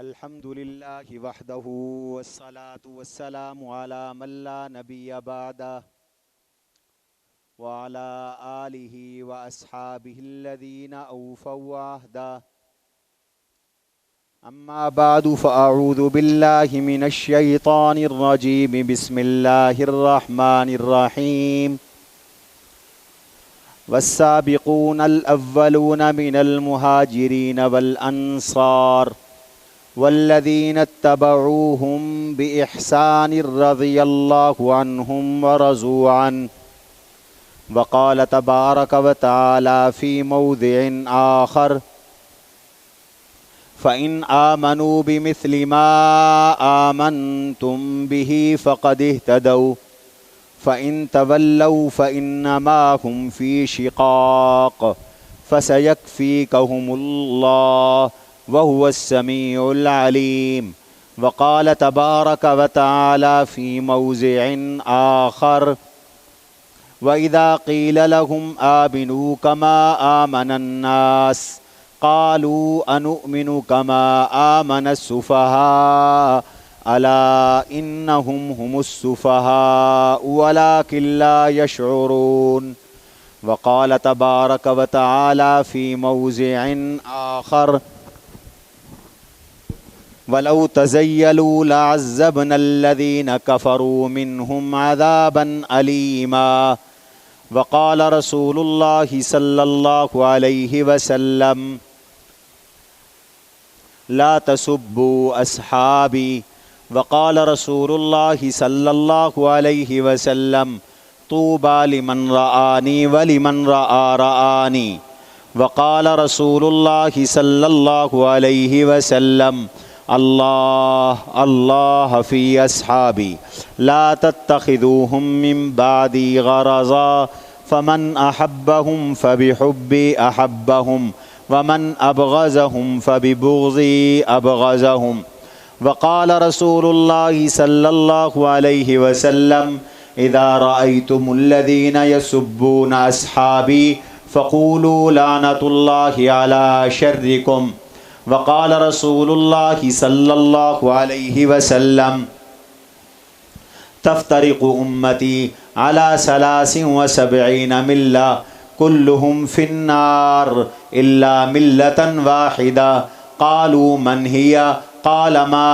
الحمد لله وحده والصلاة والسلام على من لا نبي بعده وعلى آله وأصحابه الذين أوفوا عهده. أما بعد فأعوذ بالله من الشيطان الرجيم. بسم الله الرحمن الرحيم. والسابقون الأولون من المهاجرين والأنصار والذين اتبعوهم بإحسان رضي الله عنهم ورضوا عنه. وقال تبارك وتعالى في موضع آخر: فإن آمنوا بمثل ما آمنتم به فقد اهتدوا فإن تولوا فإنما هم في شقاق فسيكفيكهم الله وهو السميع العليم. وقال تبارك وتعالى في موضع آخر: وإذا قيل لهم آمنوا كما آمن الناس قالوا أنؤمن كما آمن السفهاء ألا إنهم هم السفهاء ولكن لا يشعرون. وقال تبارك وتعالى في موضع آخر: ولو تزيلوا لعذبنا الذين كفروا منهم عذابا أليما. وقال رسول الله صلى الله عليه وسلم: لا تسبوا أصحابي. وقال رسول الله صلى الله عليه وسلم: طوبى لمن رآني ولمن رآني. وقال رسول الله صلى الله عليه وسلم: الله الله في أصحابي لا تتخذوهم من بعدي غرضا فمن أحبهم فبحبي أحبهم ومن أبغضهم فببغضي أبغضهم. وقال رسول الله صلى الله عليه وسلم: إذا رأيتم الذين يسبون أصحابي فقولوا لعنة الله على شركم. وقال رسول الله صلى الله عليه وسلم: تفترق أمتي على 73 ملة كلهم في النار إلا ملة واحدة. قالوا من هي؟ قال ما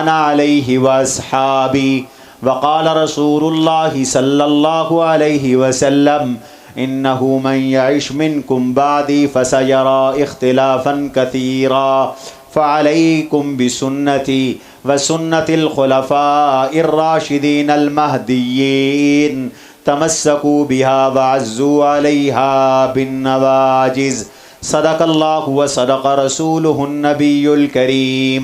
أنا عليه وأصحابي. وقال رسول الله صلى الله عليه وسلم: إنه من يعش منكم بعدي فسيرى اختلافا كثيرا فعليكم بسنتي وسنة الخلفاء الراشدين المهديين تمسكوا بها وعزوا عليها بالنواجذ. صدق الله وصدق رسوله النبي الكريم.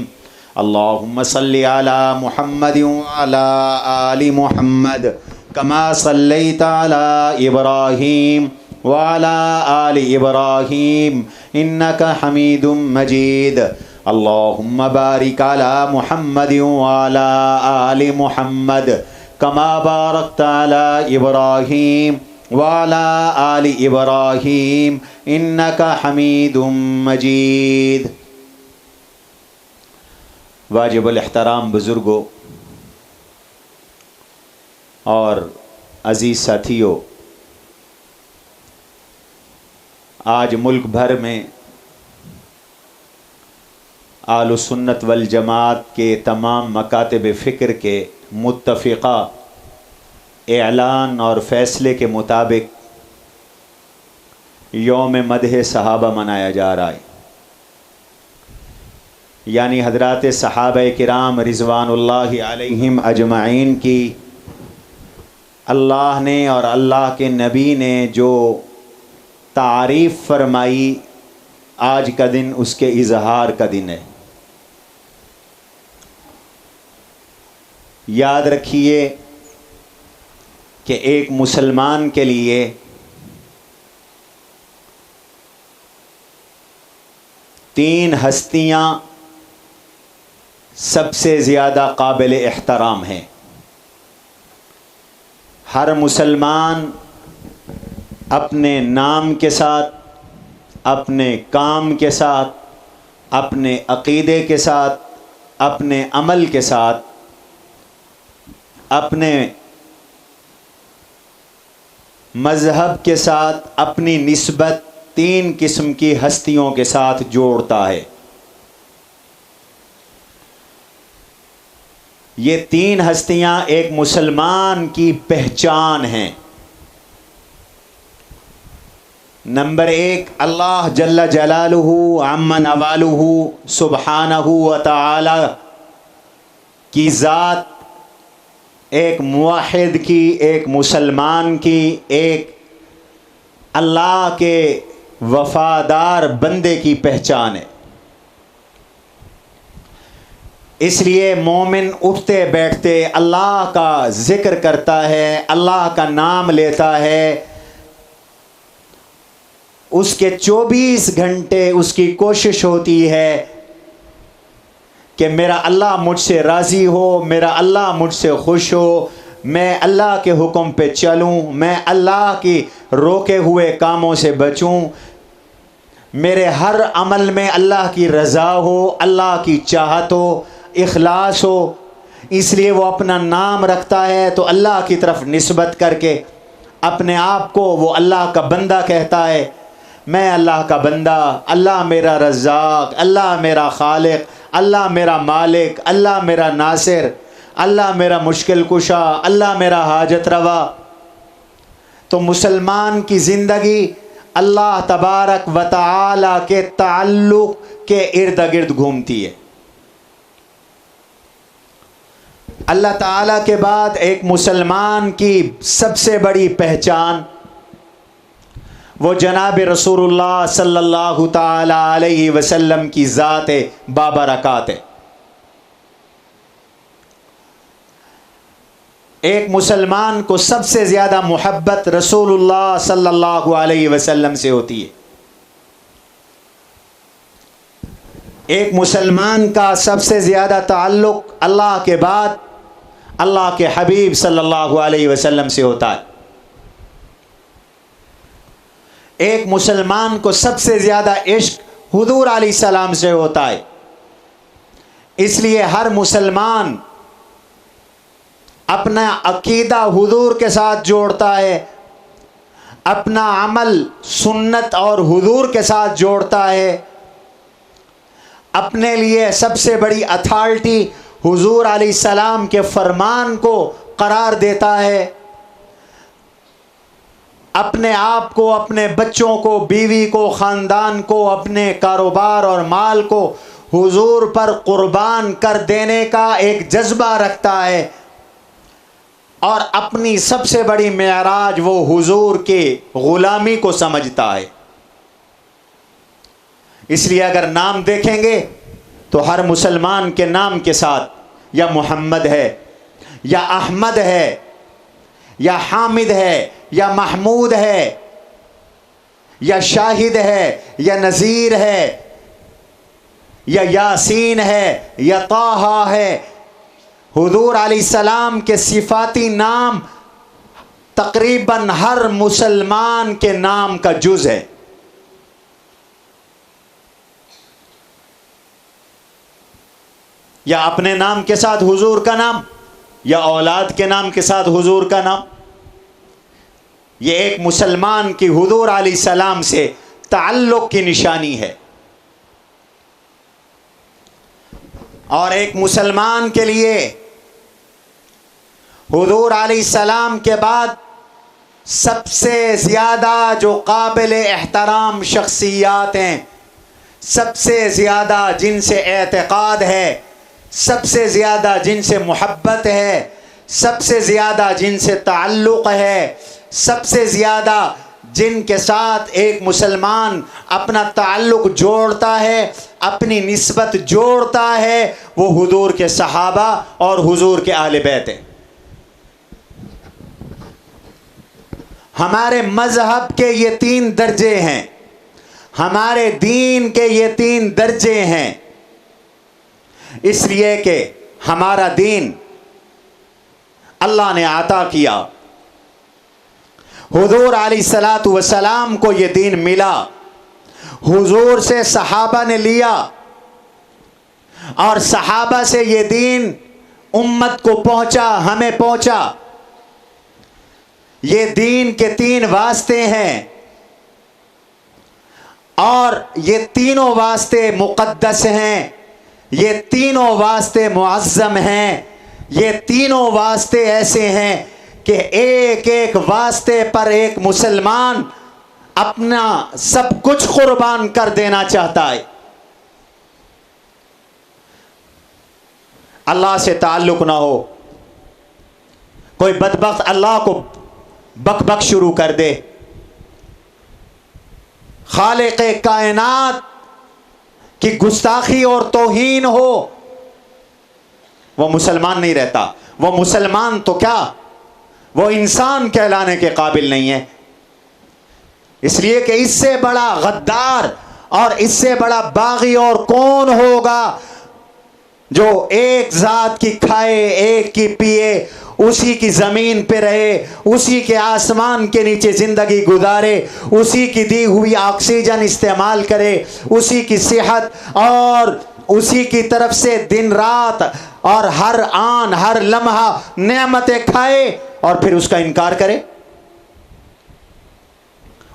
اللهم صل على محمد وعلى آل محمد كما صليت على إبراهيم وعلى آل إبراهيم إنك حميد مجيد. اللهم بارك على محمد وعلى آل محمد كما باركت على إبراهيم وعلى آل إبراهيم إنك حميد مجيد. واجب الاحترام بزرگوں اور عزیز ساتھیوں، آج ملک بھر میں اہل سنت والجماعت کے تمام مکاتب فکر کے متفقہ اعلان اور فیصلے کے مطابق یوم مدح صحابہ منایا جا رہا ہے، یعنی حضرات صحابہ کرام رضوان اللہ علیہم اجمعین کی اللہ نے اور اللہ کے نبی نے جو تعریف فرمائی، آج کا دن اس کے اظہار کا دن ہے۔ یاد رکھیے کہ ایک مسلمان کے لیے تین ہستیاں سب سے زیادہ قابل احترام ہیں۔ ہر مسلمان اپنے نام کے ساتھ، اپنے کام کے ساتھ، اپنے عقیدے کے ساتھ اپنے عمل کے ساتھ، اپنے مذہب کے ساتھ اپنی نسبت 3 قسم کی ہستیوں کے ساتھ جوڑتا ہے۔ یہ 3 ہستیاں ایک مسلمان کی پہچان ہیں۔ نمبر 1، اللہ جل جلالہ عم نوالہ سبحانہ وتعالی کی ذات، ایک موحد کی، ایک مسلمان کی، ایک اللہ کے وفادار بندے کی پہچان ہے۔ اس لیے مومن اٹھتے بیٹھتے اللہ کا ذکر کرتا ہے، اللہ کا نام لیتا ہے، اس کے 24 گھنٹے اس کی کوشش ہوتی ہے کہ میرا اللہ مجھ سے راضی ہو، میرا اللہ مجھ سے خوش ہو، میں اللہ کے حکم پہ چلوں، میں اللہ کی روکے ہوئے کاموں سے بچوں، میرے ہر عمل میں اللہ کی رضا ہو، اللہ کی چاہت ہو، اخلاص ہو۔ اس لیے وہ اپنا نام رکھتا ہے تو اللہ کی طرف نسبت کر کے اپنے آپ کو وہ اللہ کا بندہ کہتا ہے، میں اللہ کا بندہ، اللہ میرا رزاق، اللہ میرا خالق، اللہ میرا مالک، اللہ میرا ناصر، اللہ میرا مشکل کشا، اللہ میرا حاجت روا۔ تو مسلمان کی زندگی اللہ تبارک و تعالی کے تعلق کے ارد گرد گھومتی ہے۔ اللہ تعالیٰ کے بعد ایک مسلمان کی سب سے بڑی پہچان وہ جناب رسول اللہ صلی اللہ تعالی علیہ وسلم کی ذات بابرکات ہے۔ ایک مسلمان کو سب سے زیادہ محبت رسول اللہ صلی اللہ علیہ وسلم سے ہوتی ہے۔ ایک مسلمان کا سب سے زیادہ تعلق اللہ کے بعد اللہ کے حبیب صلی اللہ علیہ وسلم سے ہوتا ہے۔ ایک مسلمان کو سب سے زیادہ عشق حضور علیہ السلام سے ہوتا ہے۔ اس لیے ہر مسلمان اپنا عقیدہ حضور کے ساتھ جوڑتا ہے، اپنا عمل سنت اور حضور کے ساتھ جوڑتا ہے، اپنے لیے سب سے بڑی اتھارٹی حضور علیہ السلام کے فرمان کو قرار دیتا ہے، اپنے آپ کو، اپنے بچوں کو، بیوی کو، خاندان کو، اپنے کاروبار اور مال کو حضور پر قربان کر دینے کا ایک جذبہ رکھتا ہے، اور اپنی سب سے بڑی معراج وہ حضور کے غلامی کو سمجھتا ہے۔ اس لیے اگر نام دیکھیں گے تو ہر مسلمان کے نام کے ساتھ یا محمد ہے، یا احمد ہے، یا حامد ہے، یا محمود ہے، یا شاہد ہے، یا نذیر ہے، یا یاسین ہے، یا طٰہٰ ہے۔ حضور علیہ السلام کے صفاتی نام تقریباً ہر مسلمان کے نام کا جز ہے۔ یا اپنے نام کے ساتھ حضور کا نام، یا اولاد کے نام کے ساتھ حضور کا نام۔ یہ ایک مسلمان کی حضور علیہ السلام سے تعلق کی نشانی ہے۔ اور ایک مسلمان کے لیے حضور علیہ السلام کے بعد سب سے زیادہ جو قابل احترام شخصیات ہیں، سب سے زیادہ جن سے اعتقاد ہے، سب سے زیادہ جن سے محبت ہے، سب سے زیادہ جن سے تعلق ہے، سب سے زیادہ جن کے ساتھ ایک مسلمان اپنا تعلق جوڑتا ہے، اپنی نسبت جوڑتا ہے، وہ حضور کے صحابہ اور حضور کے اہل بیت ہیں۔ ہمارے مذہب کے یہ 3 درجے ہیں، ہمارے دین کے یہ 3 درجے ہیں، اس لیے کہ ہمارا دین اللہ نے عطا کیا، حضور علیہ السلام کو یہ دین ملا، حضور سے صحابہ نے لیا، اور صحابہ سے یہ دین امت کو پہنچا، ہمیں پہنچا۔ یہ دین کے 3 واسطے ہیں، اور یہ تینوں واسطے مقدس ہیں، یہ تینوں واسطے معظم ہیں، یہ تینوں واسطے ایسے ہیں کہ ایک ایک واسطے پر ایک مسلمان اپنا سب کچھ قربان کر دینا چاہتا ہے۔ اللہ سے تعلق نہ ہو، کوئی بدبخت اللہ کو بک بک شروع کر دے، خالق کائنات کی گستاخی اور توہین ہو، وہ مسلمان نہیں رہتا۔ وہ مسلمان تو کیا، وہ انسان کہلانے کے قابل نہیں ہے۔ اس لیے کہ اس سے بڑا غدار اور اس سے بڑا باغی اور کون ہوگا جو ایک ذات کی کھائے، ایک کی پیے، اسی کی زمین پہ رہے، اسی کے آسمان کے نیچے زندگی گزارے، اسی کی دی ہوئی آکسیجن استعمال کرے، اسی کی صحت اور اسی کی طرف سے دن رات اور ہر آن ہر لمحہ نعمتیں کھائے اور پھر اس کا انکار کرے؟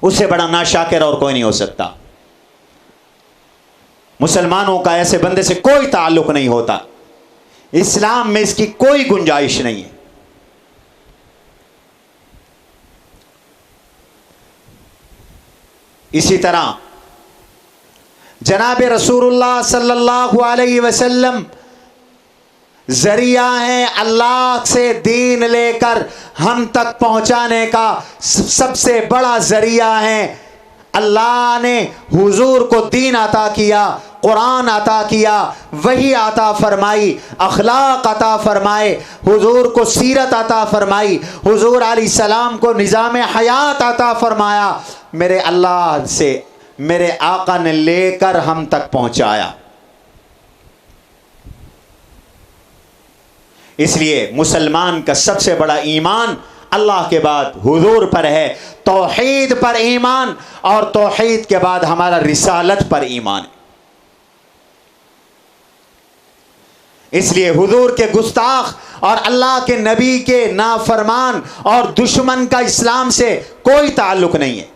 اس سے بڑا ناشاکر اور کوئی نہیں ہو سکتا۔ مسلمانوں کا ایسے بندے سے کوئی تعلق نہیں ہوتا، اسلام میں اس کی کوئی گنجائش نہیں ہے۔ اسی طرح جناب رسول اللہ صلی اللہ علیہ وسلم ذریعہ ہیں اللہ سے دین لے کر ہم تک پہنچانے کا، سب سے بڑا ذریعہ ہیں۔ اللہ نے حضور کو دین عطا کیا، قرآن عطا کیا، وحی عطا فرمائی، اخلاق عطا فرمائے، حضور کو سیرت عطا فرمائی، حضور علیہ السلام کو نظام حیات عطا فرمایا، میرے اللہ سے میرے آقا نے لے کر ہم تک پہنچایا۔ اس لیے مسلمان کا سب سے بڑا ایمان اللہ کے بعد حضور پر ہے، توحید پر ایمان، اور توحید کے بعد ہمارا رسالت پر ایمان ہے۔ اس لیے حضور کے گستاخ اور اللہ کے نبی کے نافرمان اور دشمن کا اسلام سے کوئی تعلق نہیں ہے۔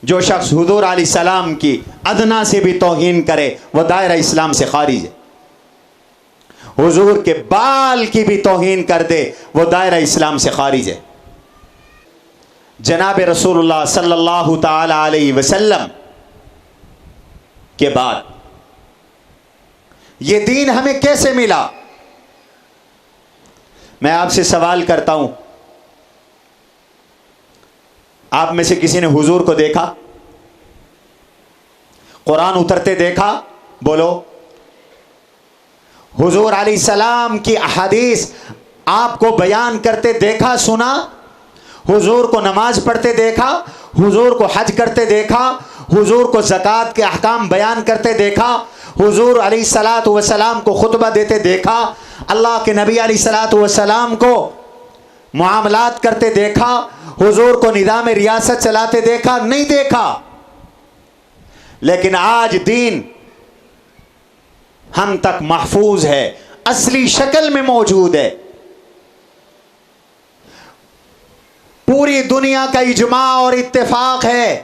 جو شخص حضور علیہ السلام کی ادنا سے بھی توہین کرے وہ دائرہ اسلام سے خارج ہے، حضور کے بال کی بھی توہین کر دے وہ دائرہ اسلام سے خارج ہے۔ جناب رسول اللہ صلی اللہ تعالی علیہ وسلم کے بعد یہ دین ہمیں کیسے ملا؟ میں آپ سے سوال کرتا ہوں، آپ میں سے کسی نے حضور کو دیکھا، قرآن اترتے دیکھا؟ بولو۔ حضور علیہ السلام کی احادیث آپ کو بیان کرتے دیکھا، سنا؟ حضور کو نماز پڑھتے دیکھا؟ حضور کو حج کرتے دیکھا؟ حضور کو زکوٰۃ کے احکام بیان کرتے دیکھا؟ حضور علیہ الصلاۃ والسلام کو خطبہ دیتے دیکھا؟ اللہ کے نبی علیہ الصلاۃ والسلام کو معاملات کرتے دیکھا؟ حضور کو نظام ریاست چلاتے دیکھا؟ نہیں دیکھا۔ لیکن آج دین ہم تک محفوظ ہے، اصلی شکل میں موجود ہے۔ پوری دنیا کا اجماع اور اتفاق ہے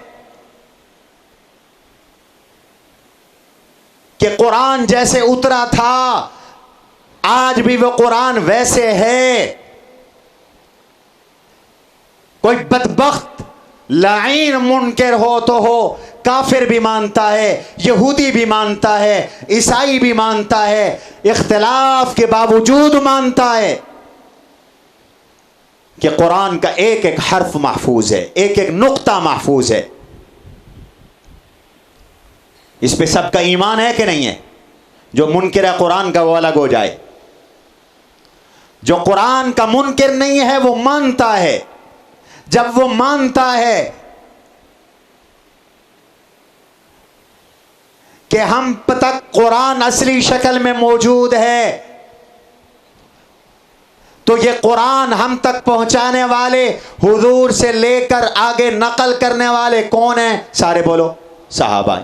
کہ قرآن جیسے اترا تھا آج بھی وہ قرآن ویسے ہے۔ کوئی بدبخت لعین منکر ہو تو ہو، کافر بھی مانتا ہے، یہودی بھی مانتا ہے، عیسائی بھی مانتا ہے، اختلاف کے باوجود مانتا ہے کہ قرآن کا ایک ایک حرف محفوظ ہے، ایک ایک نقطہ محفوظ ہے۔ اس پہ سب کا ایمان ہے کہ نہیں ہے؟ جو منکر ہے قرآن کا وہ الگ ہو جائے، جو قرآن کا منکر نہیں ہے وہ مانتا ہے۔ جب وہ مانتا ہے کہ ہم تک قرآن اصلی شکل میں موجود ہے، تو یہ قرآن ہم تک پہنچانے والے، حضور سے لے کر آگے نقل کرنے والے کون ہیں؟ سارے بولو، صحابہ ہیں۔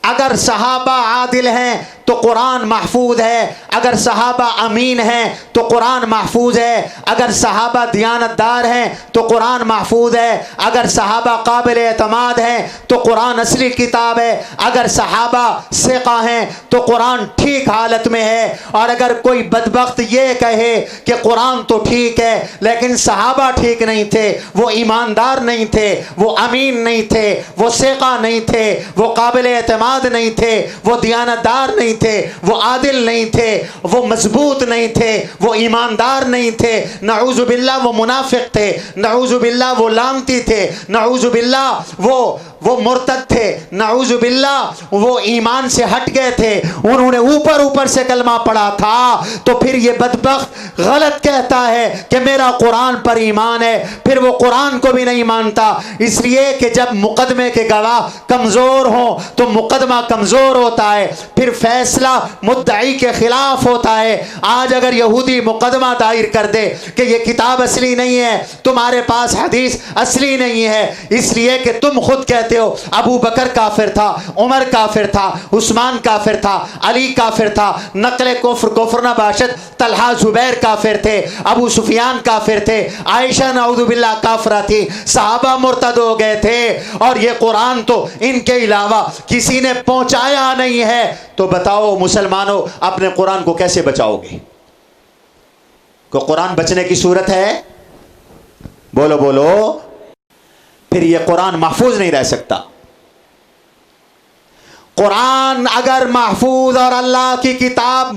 اگر صحابہ عادل ہیں تو قرآن محفوظ ہے، اگر صحابہ امین ہیں تو قرآن محفوظ ہے، اگر صحابہ دیانتدار ہیں تو قرآن محفوظ ہے، اگر صحابہ قابل اعتماد ہیں تو قرآن اصلی کتاب ہے، اگر صحابہ ثقہ ہیں تو قرآن ٹھیک حالت میں ہے۔ اور اگر کوئی بدبخت یہ کہے کہ قرآن تو ٹھیک ہے لیکن صحابہ ٹھیک نہیں تھے، وہ ایماندار نہیں تھے، وہ امین نہیں تھے، وہ ثقہ نہیں تھے، وہ قابل اعتماد نہیں تھے، وہ دیانتدار نہیں تھے، وہ عادل نہیں تھے، وہ مضبوط نہیں تھے، وہ ایماندار نہیں تھے، نعوذ باللہ وہ منافق تھے، نعوذ باللہ وہ لعنتی تھے، نعوذ باللہ وہ مرتد تھے، نعوذ باللہ وہ ایمان سے ہٹ گئے تھے، انہوں نے اوپر سے کلمہ پڑھا تھا، تو پھر یہ بدبخت غلط کہتا ہے کہ میرا قرآن پر ایمان ہے، پھر وہ قرآن کو بھی نہیں مانتا۔ اس لیے کہ جب مقدمے کے گواہ کمزور ہوں تو مقدمہ کمزور ہوتا ہے، پھر فیصلہ مدعی کے خلاف ہوتا ہے۔ آج اگر یہودی مقدمہ دائر کر دے کہ یہ کتاب اصلی نہیں ہے، تمہارے پاس حدیث اصلی نہیں ہے، اس لیے کہ تم خود کہتے ہو ابو بکر کافر تھا، عمر کافر تھا، عثمان کافر تھا، علی کافر تھا، نقل کفر نہ باشد، طلحہ زبیر کافر تھے، ابو سفیان کافر تھے، عائشہ نعوذ باللہ کافرہ تھی، صحابہ مرتد ہو گئے تھے، اور یہ قرآن تو ان کے علاوہ کسی نے پہنچایا نہیں ہے۔ تو بتاؤ مسلمانوں اپنے قرآن کو کیسے بچاؤ گے؟ کو قرآن بچنے کی صورت ہے؟ بولو بولو۔ پھر یہ قرآن محفوظ نہیں رہ سکتا۔ قرآن اگر محفوظ اور اللہ کی کتاب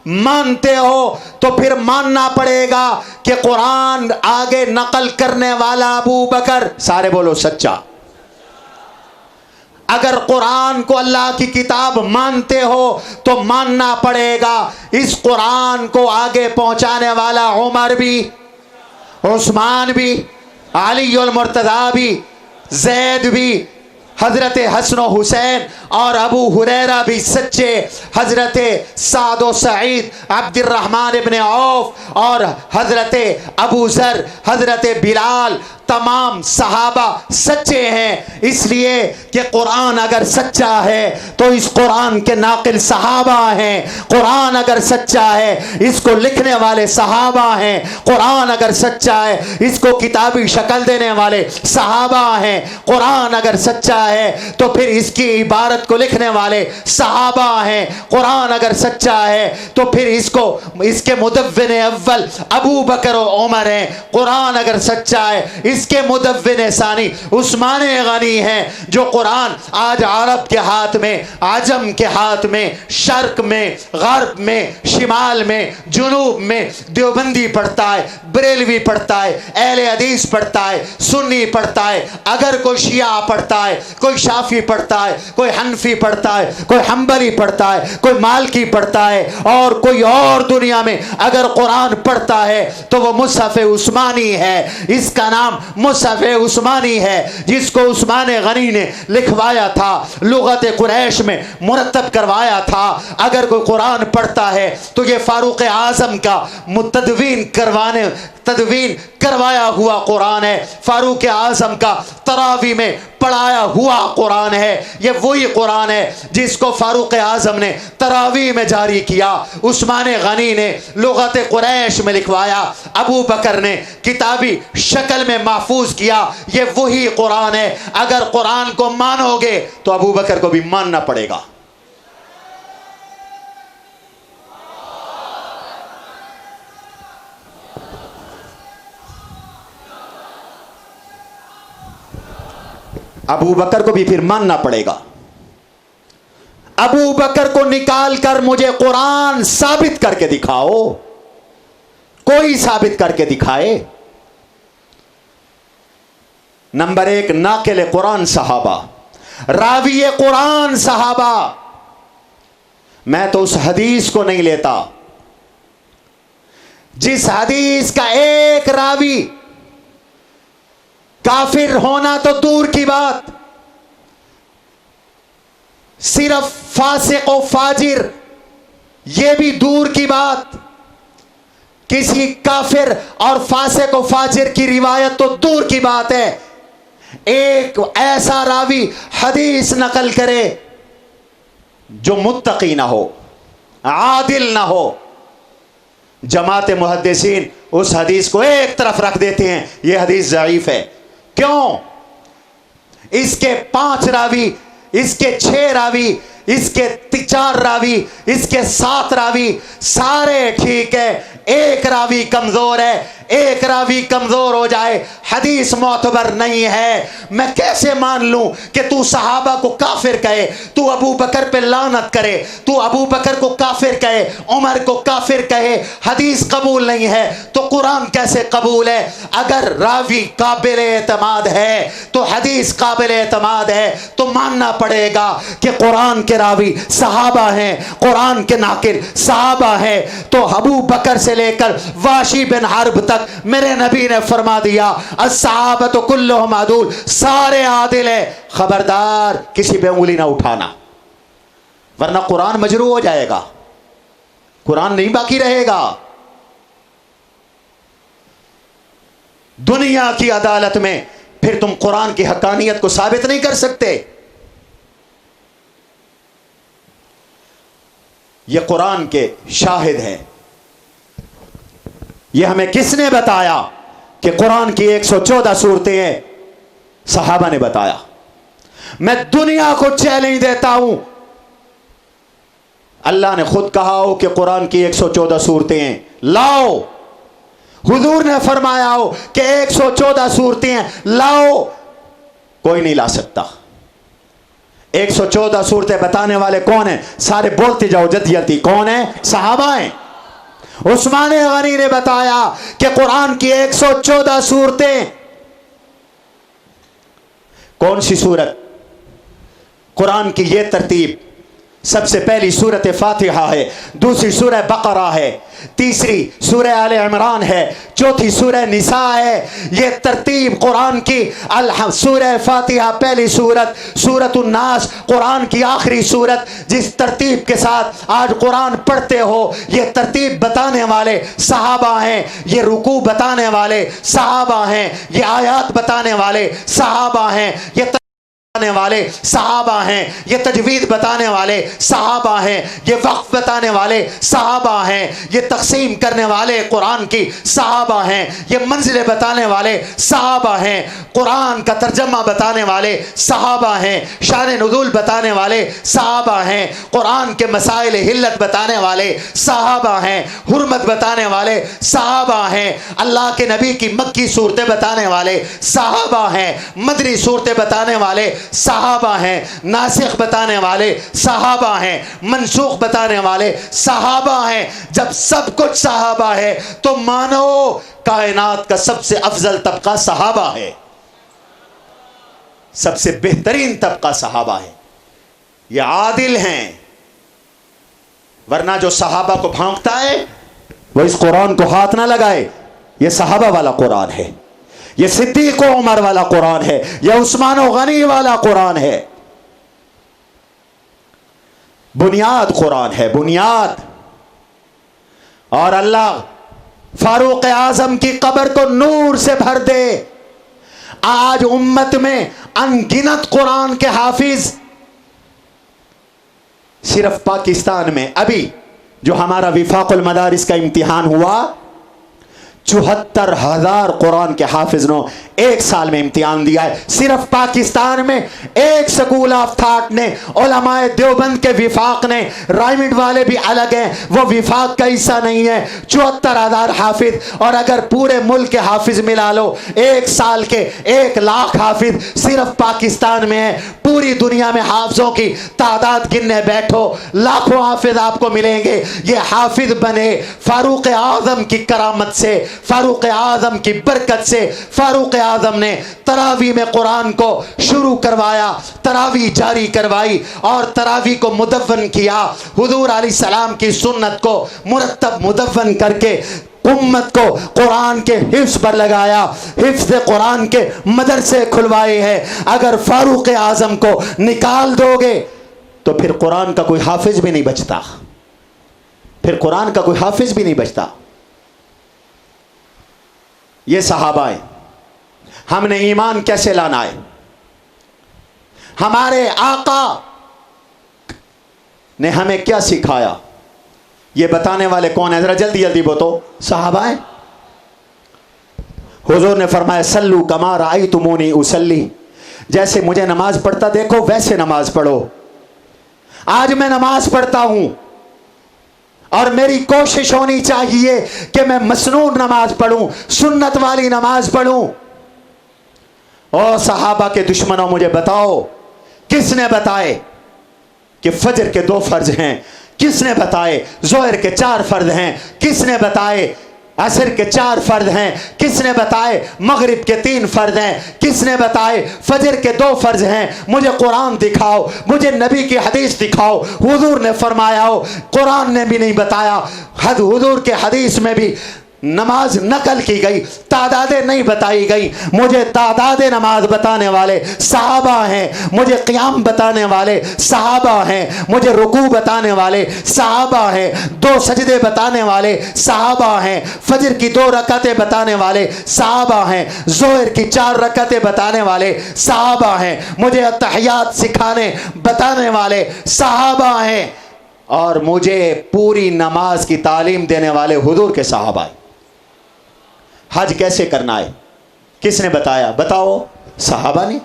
مانتے ہو تو پھر ماننا پڑے گا کہ قرآن آگے نقل کرنے والا ابو بکر، سارے بولو سچا۔ اگر قرآن کو اللہ کی کتاب مانتے ہو تو ماننا پڑے گا اس قرآن کو آگے پہنچانے والا عمر بھی، عثمان بھی، علی المرتضیٰ بھی، زید بھی، حضرت حسن و حسین اور ابو ہریرہ بھی سچے، حضرت سعد و سعید، عبد الرحمن ابن عوف اور حضرت ابو ذر، حضرت بلال، تمام صحابہ سچے ہیں۔ اس لیے کہ قرآن اگر سچا ہے تو اس قرآن کے ناقل صحابہ ہیں، قرآن اگر سچا ہے اس کو لکھنے والے صحابہ ہیں، قرآن اگر سچا ہے اس کو کتابی شکل دینے والے صحابہ ہیں، قرآن اگر سچا ہے تو پھر اس کی عبارت کو لکھنے والے صحابہ ہیں، قرآن اگر سچا ہے تو پھر اس کے مدون اول ابو بکر و عمر ہیں، قرآن اگر سچا ہے اس کے مدون ثانی عثمان غنی ہیں، جو قرآن آج عرب کے ہاتھ میں، عجم کے ہاتھ میں، شرق میں، غرب میں، شمال میں، جنوب میں دیوبندی پڑھتا ہے، بریلوی پڑھتا ہے، اہل حدیث پڑھتا ہے، سنی پڑھتا ہے، اگر کوئی شیعہ پڑھتا ہے، کوئی شافعی پڑھتا ہے، کوئی حنفی پڑھتا ہے، کوئی حنبلی پڑھتا ہے، کوئی مالکی پڑھتا ہے، اور کوئی اور دنیا میں اگر قرآن پڑھتا ہے تو وہ مصحف عثمانی ہے۔ اس کا نام مصحف عثمانی ہے جس کو عثمان غنی نے لکھوایا تھا، لغت قریش میں مرتب کروایا تھا۔ اگر کوئی قرآن پڑھتا ہے تو یہ فاروق اعظم کا تدوین کروایا ہوا قرآن ہے، فاروق اعظم کا تراویح میں پڑھایا ہوا قرآن ہے۔ یہ وہی قرآن ہے جس کو فاروق اعظم نے تراویح میں جاری کیا، عثمان غنی نے لغت قریش میں لکھوایا، ابو بکر نے کتابی شکل میں محفوظ کیا۔ یہ وہی قرآن ہے۔ اگر قرآن کو مانو گے تو ابو بکر کو بھی ماننا پڑے گا۔ ابو بکر کو بھی پھر ماننا پڑے گا۔ ابو بکر کو نکال کر مجھے قرآن ثابت کر کے دکھاؤ، کوئی ثابت کر کے دکھائے۔ نمبر ایک، ناقل قرآن صحابہ، راوی قرآن صحابہ۔ میں تو اس حدیث کو نہیں لیتا جس حدیث کا ایک راوی کافر ہونا تو دور کی بات، صرف فاسق و فاجر یہ بھی دور کی بات، کسی کافر اور فاسق و فاجر کی روایت تو دور کی بات ہے، ایک ایسا راوی حدیث نقل کرے جو متقی نہ ہو، عادل نہ ہو، جماعت محدثین اس حدیث کو ایک طرف رکھ دیتے ہیں، یہ حدیث ضعیف ہے۔ کیوں؟ اس کے 5 راوی، اس کے 6 راوی، اس کے 4 راوی، اس کے 7 راوی سارے ٹھیک ہے، ایک راوی کمزور ہے، ایک راوی کمزور ہو جائے حدیث معتبر نہیں ہے۔ میں کیسے مان لوں کہ تو صحابہ کو کافر کہے، تو ابو بکر پہ لعنت کرے، تو ابو بکر کو کافر کہے، عمر کو کافر کہے، حدیث قبول نہیں ہے تو قرآن کیسے قبول ہے؟ اگر راوی قابل اعتماد ہے تو حدیث قابل اعتماد ہے تو ماننا پڑے گا کہ قرآن کے راوی صحابہ ہیں، قرآن کے ناقل صحابہ ہیں۔ تو ابو بکر سے لے کر واشی بن حرب تک میرے نبی نے فرما دیا الصحابۃ کلہم عدول، سارے عادل ہیں، خبردار کسی پہ انگلی نہ اٹھانا، ورنہ قرآن مجروح ہو جائے گا، قرآن نہیں باقی رہے گا۔ دنیا کی عدالت میں پھر تم قرآن کی حقانیت کو ثابت نہیں کر سکتے۔ یہ قرآن کے شاہد ہیں۔ یہ ہمیں کس نے بتایا کہ قرآن کی 114 صورتیں ہیں؟ صحابہ نے بتایا۔ میں دنیا کو چیلنج دیتا ہوں، اللہ نے خود کہا ہو کہ قرآن کی 114 صورتیں ہیں، لاؤ۔ حضور نے فرمایا ہو کہ 114 صورتیں ہیں، لاؤ، کوئی نہیں لا سکتا۔ 114 صورتیں بتانے والے کون ہیں؟ سارے بولتے جاؤ جدیتی، کون ہیں؟ صحابہ ہیں۔ عثمان غنی نے بتایا کہ قرآن کی 114 صورتیں۔ کون سی صورت؟ قرآن کی یہ ترتیب، سب سے پہلی سورت فاتحہ ہے، دوسری سورہ بقرہ ہے، تیسری سورہ آل عمران ہے، چوتھی سورہ نساء ہے۔ یہ ترتیب قرآن کی، سورہ فاتحہ پہلی سورت، سورۃ الناس قرآن کی آخری سورت، جس ترتیب کے ساتھ آج قرآن پڑھتے ہو، یہ ترتیب بتانے والے صحابہ ہیں، یہ رکوع بتانے والے صحابہ ہیں، یہ آیات بتانے والے صحابہ ہیں، یہ بتانے والے صحابہ ہیں، یہ تجوید بتانے والے صحابہ ہیں، یہ وقف بتانے والے صحابہ ہیں، یہ تقسیم کرنے والے قرآن کی صحابہ ہیں، یہ منزلیں بتانے والے صحابہ ہیں، قرآن کا ترجمہ بتانے والے صحابہ ہیں، شان نزول بتانے والے صحابہ ہیں، قرآن کے مسائل حلت بتانے والے صحابہ ہیں، حرمت بتانے والے صحابہ ہیں، اللہ کے نبی کی مکی صورتیں بتانے والے صحابہ ہیں، مدنی صورتیں بتانے والے صحابہ ہیں، ناسخ بتانے والے صحابہ ہیں، منسوخ بتانے والے صحابہ ہیں۔ جب سب کچھ صحابہ ہے تو مانو کائنات کا سب سے افضل طبقہ صحابہ ہے، سب سے بہترین طبقہ صحابہ ہے، یہ عادل ہیں۔ ورنہ جو صحابہ کو بھونکتا ہے وہ اس قرآن کو ہاتھ نہ لگائے، یہ صحابہ والا قرآن ہے، یہ صدیق و عمر والا قرآن ہے، یہ عثمان و غنی والا قرآن ہے۔ بنیاد قرآن ہے، بنیاد۔ اور اللہ فاروق اعظم کی قبر کو نور سے بھر دے۔ آج امت میں ان گنت قرآن کے حافظ، صرف پاکستان میں ابھی جو ہمارا وفاق المدارس کا امتحان ہوا، 74,000 قرآن کے حافظ نے ایک سال میں امتحان دیا ہے۔ صرف پاکستان میں ایک سکول آف تھاٹ نے، علماء دیوبند کے وفاق نے، رائمنڈ والے بھی الگ ہیں، وہ وفاق کا حصہ نہیں ہے۔ 74,000 حافظ، اور اگر پورے ملک کے حافظ ملا لو، ایک سال کے 1,00,000 حافظ صرف پاکستان میں ہیں۔ پوری دنیا میں حافظوں کی تعداد گننے بیٹھو، لاکھوں حافظ آپ کو ملیں گے۔ یہ حافظ بنے فاروق اعظم کی کرامت سے، فاروق اعظم کی برکت سے۔ فاروق اعظم نے تراویح میں قرآن کو شروع کروایا، تراویح جاری کروائی اور تراویح کو مدون کیا۔ حضور علیہ السلام کی سنت کو مرتب مدون کر کے امت کو قرآن کے حفظ پر لگایا، حفظ قرآن کے مدرسے کھلوائے ہیں۔ اگر فاروق اعظم کو نکال دو گے تو پھر قرآن کا کوئی حافظ بھی نہیں بچتا، پھر قرآن کا کوئی حافظ بھی نہیں بچتا۔ یہ صحابہ ہیں۔ ہم نے ایمان کیسے لانا ہے؟ ہمارے آقا نے ہمیں کیا سکھایا؟ یہ بتانے والے کون ہیں؟ ذرا جلدی جلدی بتو. صحابہ ہیں. حضور نے فرمایا سلو کما رأیتمونی اصلی، جیسے مجھے نماز پڑھتا دیکھو ویسے نماز پڑھو. آج میں نماز پڑھتا ہوں اور میری کوشش ہونی چاہیے کہ میں مسنون نماز پڑھوں، سنت والی نماز پڑھوں. اور صحابہ کے دشمنوں مجھے بتاؤ کس نے بتائے کہ فجر کے 2 فرض ہیں؟ کس نے بتائے ظہر کے 4 فرض ہیں؟ کس نے بتائے عصر کے 4 فرض ہیں؟ کس نے بتائے مغرب کے 3 فرض ہیں؟ کس نے بتائے فجر کے 2 فرض ہیں؟ مجھے قرآن دکھاؤ، مجھے نبی کی حدیث دکھاؤ. حضور نے فرمایا ہو، قرآن نے بھی نہیں بتایا، حضور کے حدیث میں بھی نماز نقل کی گئی، تعدادیں نہیں بتائی گئی. مجھے تعداد نماز بتانے والے صحابہ ہیں، مجھے قیام بتانے والے صحابہ ہیں، مجھے رکوع بتانے والے صحابہ ہیں، 2 سجدے بتانے والے صحابہ ہیں، فجر کی 2 رکعتیں بتانے والے صحابہ ہیں، ظہر کی 4 رکعتیں بتانے والے صحابہ ہیں، مجھے تحیات سکھانے بتانے والے صحابہ ہیں، اور مجھے پوری نماز کی تعلیم دینے والے حضور کے صحابہ ہیں. حج کیسے کرنا ہے کس نے بتایا؟ بتاؤ. صحابہ نے.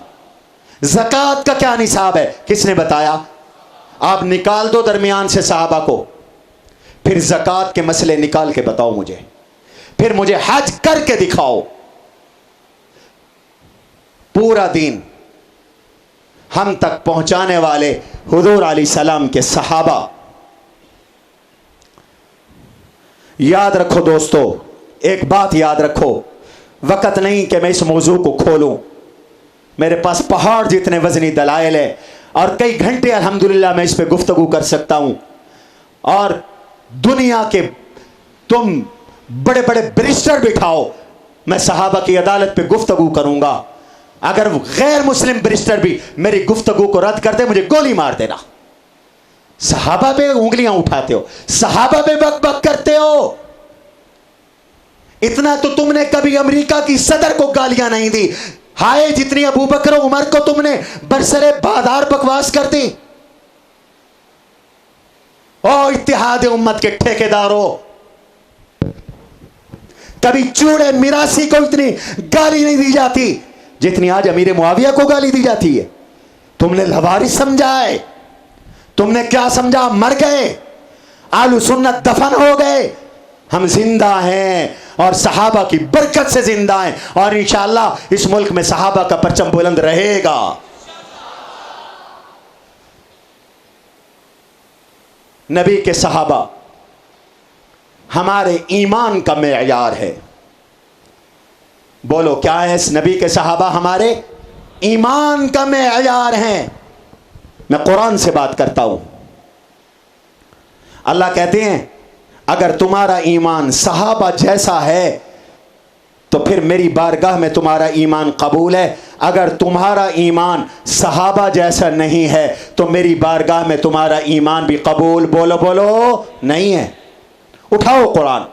زکوٰۃ کا کیا نصاب ہے کس نے بتایا؟ آپ نکال دو درمیان سے صحابہ کو، پھر زکوٰۃ کے مسئلے نکال کے بتاؤ مجھے، پھر مجھے حج کر کے دکھاؤ. پورا دین ہم تک پہنچانے والے حضور علیہ السلام کے صحابہ. یاد رکھو دوستو، ایک بات یاد رکھو، وقت نہیں کہ میں اس موضوع کو کھولوں، میرے پاس پہاڑ جتنے وزنی دلائل ہیں اور کئی گھنٹے الحمدللہ میں اس پہ گفتگو کر سکتا ہوں. اور دنیا کے تم بڑے بڑے بیرسٹر بٹھاؤ، میں صحابہ کی عدالت پہ گفتگو کروں گا. اگر غیر مسلم بیرسٹر بھی میری گفتگو کو رد کر دے مجھے گولی مار دینا. صحابہ پہ انگلیاں اٹھاتے ہو، صحابہ پہ بک بک کرتے ہو. اتنا تو تم نے کبھی امریکہ کی صدر کو گالیاں نہیں دی، ہائے جتنی ابو بکر و عمر کو تم نے برسر بادار بکواس کر دی. او اتحاد امت کے ٹھیکیداروں، کبھی چوڑے میراثی کو اتنی گالی نہیں دی جاتی جتنی آج امیر معاویہ کو گالی دی جاتی ہے. تم نے لوارث سمجھا ہے، تم نے کیا سمجھا؟ مر گئے، آل سنت دفن ہو گئے. ہم زندہ ہیں اور صحابہ کی برکت سے زندہ ہیں، اور انشاءاللہ اس ملک میں صحابہ کا پرچم بلند رہے گا. نبی کے صحابہ ہمارے ایمان کا معیار ہے. بولو کیا ہے؟ نبی کے صحابہ ہمارے ایمان کا معیار ہیں. میں قرآن سے بات کرتا ہوں. اللہ کہتے ہیں اگر تمہارا ایمان صحابہ جیسا ہے تو پھر میری بارگاہ میں تمہارا ایمان قبول ہے. اگر تمہارا ایمان صحابہ جیسا نہیں ہے تو میری بارگاہ میں تمہارا ایمان بھی قبول بولو بولو نہیں ہے. اٹھاؤ قرآن.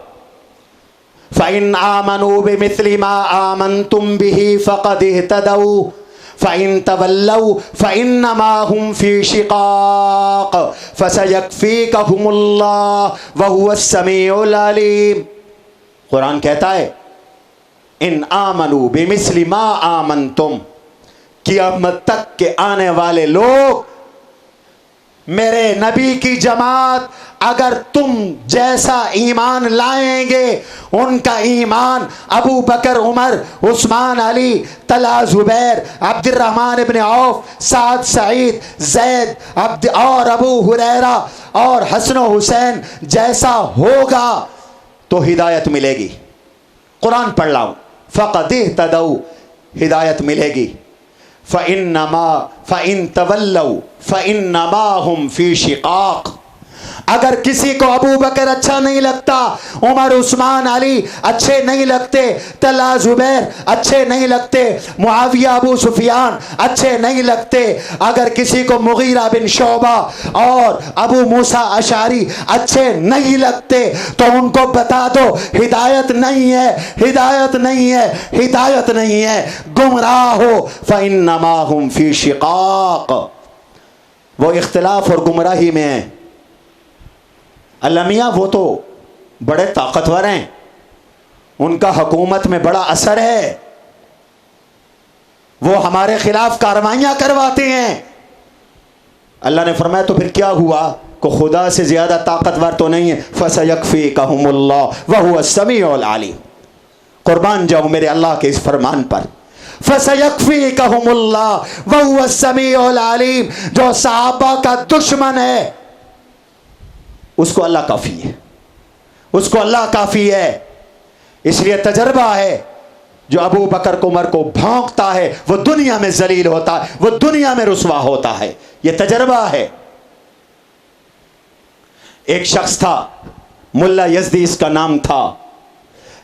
فَإِنْ آمَنُوا بِمِثْلِ مَا آمَنْتُمْ بِهِ فَقَدِ اهْتَدَوْا فَإِنْ تَوَلَّوْا فَإِنَّمَا هُمْ فِي شِقَاقٍ فَسَيَكْفِيكَهُمُ اللَّهُ وَهُوَ السَّمِيعُ الْعَلِيمُ. قرآن کہتا ہے ان آمنوا بمثل ما آمنتم، قیامت تک کے آنے والے لوگ میرے نبی کی جماعت اگر تم جیسا ایمان لائیں گے، ان کا ایمان ابو بکر، عمر، عثمان، علی، طلحہ، زبیر، عبد الرحمن ابن عوف، سعد، سعید، زید اور ابو ہریرہ اور حسن و حسین جیسا ہوگا تو ہدایت ملے گی. قرآن پڑھ رہا ہوں. فقد اہتدوا، ہدایت ملے گی. فَإِن تَوَلَّوْا فَإِنَّمَا هُمْ فِي شِقَاقٍ. اگر کسی کو ابو بکر اچھا نہیں لگتا، عمر، عثمان، علی اچھے نہیں لگتے، طلحہ، زبیر اچھے نہیں لگتے، معاویہ، ابو سفیان اچھے نہیں لگتے، اگر کسی کو مغیرہ بن شعبہ اور ابو موسیٰ اشعری اچھے نہیں لگتے تو ان کو بتا دو ہدایت نہیں ہے، ہدایت نہیں ہے، ہدایت نہیں ہے، گمراہ ہو. فَإِنَّمَا هُمْ فِي شِقَاقٍ. وہ اختلاف اور گمراہی میں ہیں. اللہ میاں وہ تو بڑے طاقتور ہیں، ان کا حکومت میں بڑا اثر ہے، وہ ہمارے خلاف کارروائیاں کرواتے ہیں۔ اللہ نے فرمایا تو پھر کیا ہوا؟ کو خدا سے زیادہ طاقتور تو نہیں ہے۔ فَسَيَكْفِيكَهُمُ اللَّهُ وَهُوَ السَّمِيعُ الْعَلِيمُ۔ قربان جاؤں میرے اللہ کے اس فرمان پر، فَسَيَكْفِيكَهُمُ اللَّهُ وَهُوَ السَّمِيعُ الْعَلِيمُ۔ جو صحابہ کا دشمن ہے اس کو اللہ کافی ہے، اس کو اللہ کافی ہے۔ اس لیے تجربہ ہے، جو ابو بکر کو عمر کو بھونکتا ہے وہ دنیا میں ذلیل ہوتا ہے، وہ دنیا میں رسوا ہوتا ہے، یہ تجربہ ہے۔ ایک شخص تھا، ملا یزدی اس کا نام تھا،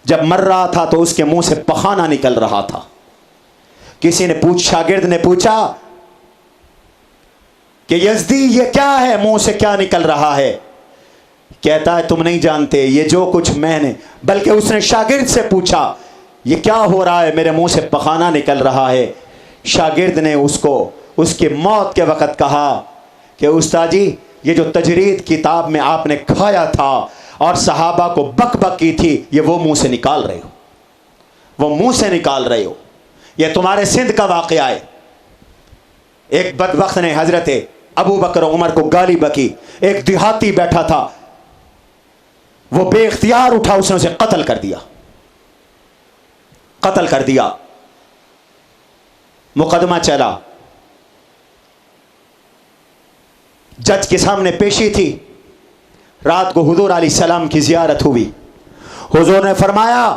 جب مر رہا تھا تو اس کے منہ سے پخانہ نکل رہا تھا۔ کسی نے شاگرد نے پوچھا کہ یزدی یہ کیا ہے، منہ سے کیا نکل رہا ہے؟ کہتا ہے تم نہیں جانتے، یہ جو کچھ میں نے، بلکہ اس نے شاگرد سے پوچھا یہ کیا ہو رہا ہے، میرے منہ سے پخانہ نکل رہا ہے۔ شاگرد نے اس کو اس کی موت کے وقت کہا کہ استاد جی یہ جو تجرید کتاب میں آپ نے کھایا تھا اور صحابہ کو بک بک کی تھی، یہ وہ منہ سے نکال رہے ہو، وہ منہ سے نکال رہے ہو، یہ تمہارے سندھ کا واقعہ ہے۔ ایک بدبخت نے حضرت ابو بکر و عمر کو گالی بکی، ایک دیہاتی بیٹھا تھا، وہ بے اختیار اٹھا، اس نے اسے قتل کر دیا، قتل کر دیا۔ مقدمہ چلا، جج کے سامنے پیشی تھی، رات کو حضور علیہ السلام کی زیارت ہوئی۔ حضور نے فرمایا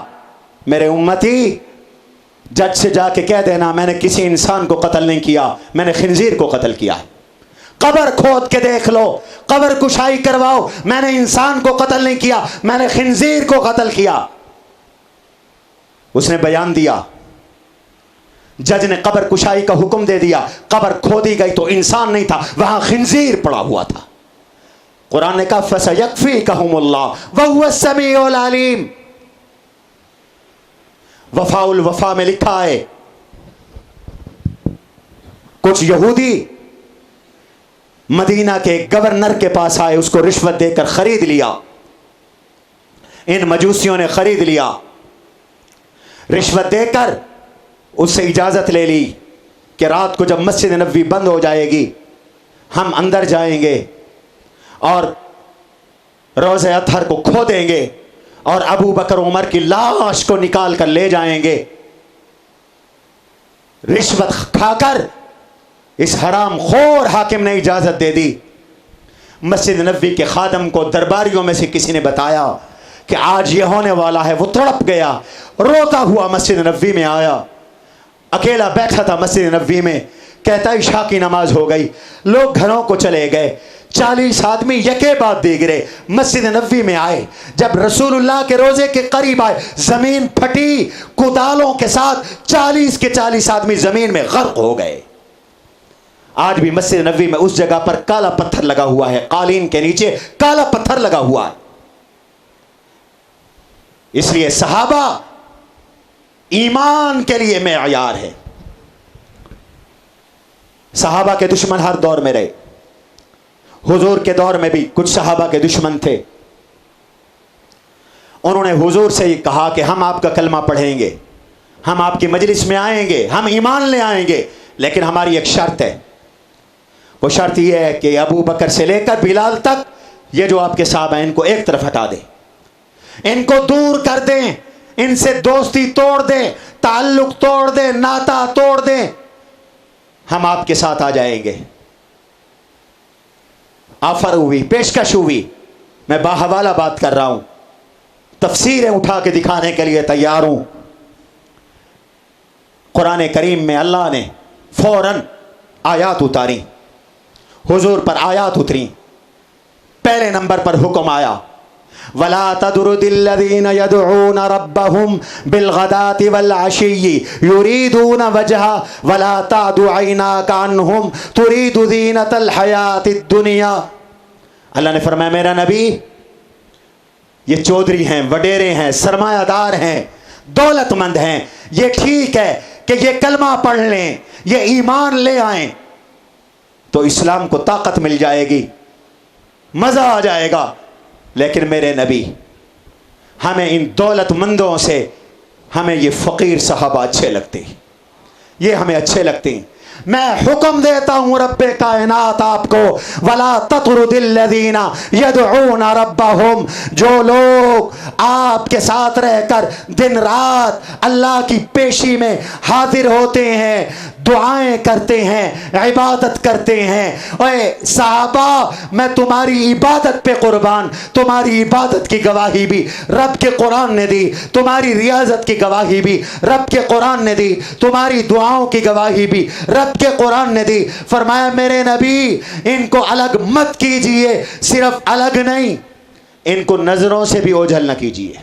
میرے امتی جج سے جا کے کہہ دینا میں نے کسی انسان کو قتل نہیں کیا، میں نے خنزیر کو قتل کیا ہے۔ قبر کھود کے دیکھ لو، قبر کشائی کرواؤ، میں نے انسان کو قتل نہیں کیا، میں نے خنزیر کو قتل کیا۔ اس نے بیان دیا، جج نے قبر کشائی کا حکم دے دیا، قبر کھودی گئی تو انسان نہیں تھا، وہاں خنزیر پڑا ہوا تھا۔ قرآن نے کہا فَسَيَكْفِيكَهُمُ اللَّهُ وَهُوَ السَّمِيعُ الْعَلِيمُ۔ وفاء الوفا میں لکھا ہے کچھ یہودی مدینہ کے گورنر کے پاس آئے، اس کو رشوت دے کر خرید لیا، ان مجوسیوں نے خرید لیا، رشوت دے کر اس سے اجازت لے لی کہ رات کو جب مسجد نبوی بند ہو جائے گی ہم اندر جائیں گے اور روضہ اطہر کو کھو دیں گے اور ابو بکر عمر کی لاش کو نکال کر لے جائیں گے۔ رشوت کھا کر اس حرام خور حاکم نے اجازت دے دی۔ مسجد نبوی کے خادم کو درباریوں میں سے کسی نے بتایا کہ آج یہ ہونے والا ہے، وہ تڑپ گیا، روتا ہوا مسجد نبوی میں آیا، اکیلا بیٹھا تھا مسجد نبوی میں، کہتا عشاء کی نماز ہو گئی، لوگ گھروں کو چلے گئے، 40 آدمی یکے بعد دیگرے مسجد نبوی میں آئے۔ جب رسول اللہ کے روزے کے قریب آئے زمین پھٹی، کدالوں کے ساتھ 40 کے 40 آدمی زمین میں غرق ہو گئے۔ آج بھی مسجد نبوی میں اس جگہ پر کالا پتھر لگا ہوا ہے، قالین کے نیچے کالا پتھر لگا ہوا ہے۔ اس لیے صحابہ ایمان کے لیے معیار ہے۔ صحابہ کے دشمن ہر دور میں رہے، حضور کے دور میں بھی کچھ صحابہ کے دشمن تھے، انہوں نے حضور سے یہ کہا کہ ہم آپ کا کلمہ پڑھیں گے، ہم آپ کی مجلس میں آئیں گے، ہم ایمان لے آئیں گے، لیکن ہماری ایک شرط ہے، وہ شرط یہ ہے کہ ابو بکر سے لے کر بلال تک یہ جو آپ کے صحابہ ہیں ان کو ایک طرف ہٹا دیں، ان کو دور کر دیں، ان سے دوستی توڑ دیں، تعلق توڑ دیں، ناتا توڑ دیں، ہم آپ کے ساتھ آ جائیں گے۔ آفر ہوئی، پیشکش ہوئی، میں باحوالہ بات کر رہا ہوں، تفسیریں اٹھا کے دکھانے کے لیے تیار ہوں۔ قرآن کریم میں اللہ نے فوراً آیات اتاری، حضور پر آیات اتری۔ پہلے نمبر پر حکم آیا وَلَا تَدْرُدِ الَّذِينَ يَدْعُونَ رَبَّهُمْ بِالْغَدَاةِ وَالْعَشِيِّ يُرِيدُونَ وَجْهَهُ وَلَا تَعْدُ عَيْنَاكَ عَنْهُمْ تُرِيدُ زِينَةَ الْحَيَاةِ الدُّنْيَا۔ اللہ نے فرمایا میرا نبی یہ چودھری ہیں، وڈیرے ہیں، سرمایہ دار ہیں، دولت مند ہیں، یہ ٹھیک ہے کہ یہ کلمہ پڑھ لیں، یہ ایمان لے آئیں تو اسلام کو طاقت مل جائے گی، مزہ آ جائے گا، لیکن میرے نبی ہمیں ان دولت مندوں سے ہمیں یہ فقیر صحابہ اچھے لگتے ہیں، یہ ہمیں اچھے لگتے ہیں۔ میں حکم دیتا ہوں رب کائنات آپ کو، وَلَا تَطْرُدِ الَّذِينَ يَدْعُونَ رَبَّهُمْ، جو لوگ آپ کے ساتھ رہ کر دن رات اللہ کی پیشی میں حاضر ہوتے ہیں، دعائیں کرتے ہیں، عبادت کرتے ہیں۔ اے صحابہ، میں تمہاری عبادت پہ قربان، تمہاری عبادت کی گواہی بھی رب کے قرآن نے دی، تمہاری ریاضت کی گواہی بھی رب کے قرآن نے دی، تمہاری دعاؤں کی گواہی بھی رب کے قرآن نے دی۔ فرمایا میرے نبی ان کو الگ مت کیجئے، صرف الگ نہیں، ان کو نظروں سے بھی اوجھل نہ کیجئے،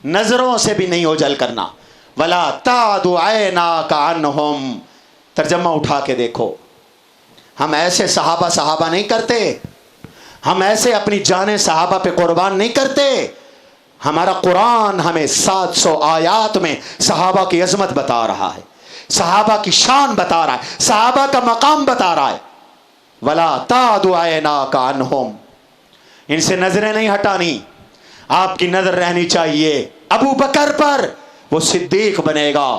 نظروں سے بھی نہیں اوجھل کرنا۔ وَلَا تَعْدُ عَيْنَاكَ عَنْهُمْ، ترجمہ اٹھا کے دیکھو، ہم ایسے صحابہ نہیں کرتے، ہم ایسے اپنی جانیں صحابہ پہ قربان نہیں کرتے۔ ہمارا قرآن ہمیں 700 آیات میں صحابہ کی عظمت بتا رہا ہے، صحابہ کی شان بتا رہا ہے، صحابہ کا مقام بتا رہا ہے۔ وَلَا تَعْدُ عَيْنَاكَ عَنْهُمْ، ان سے نظریں نہیں ہٹانی، آپ کی نظر رہنی چاہیے ابو بکر پر، وہ صدیق بنے گا۔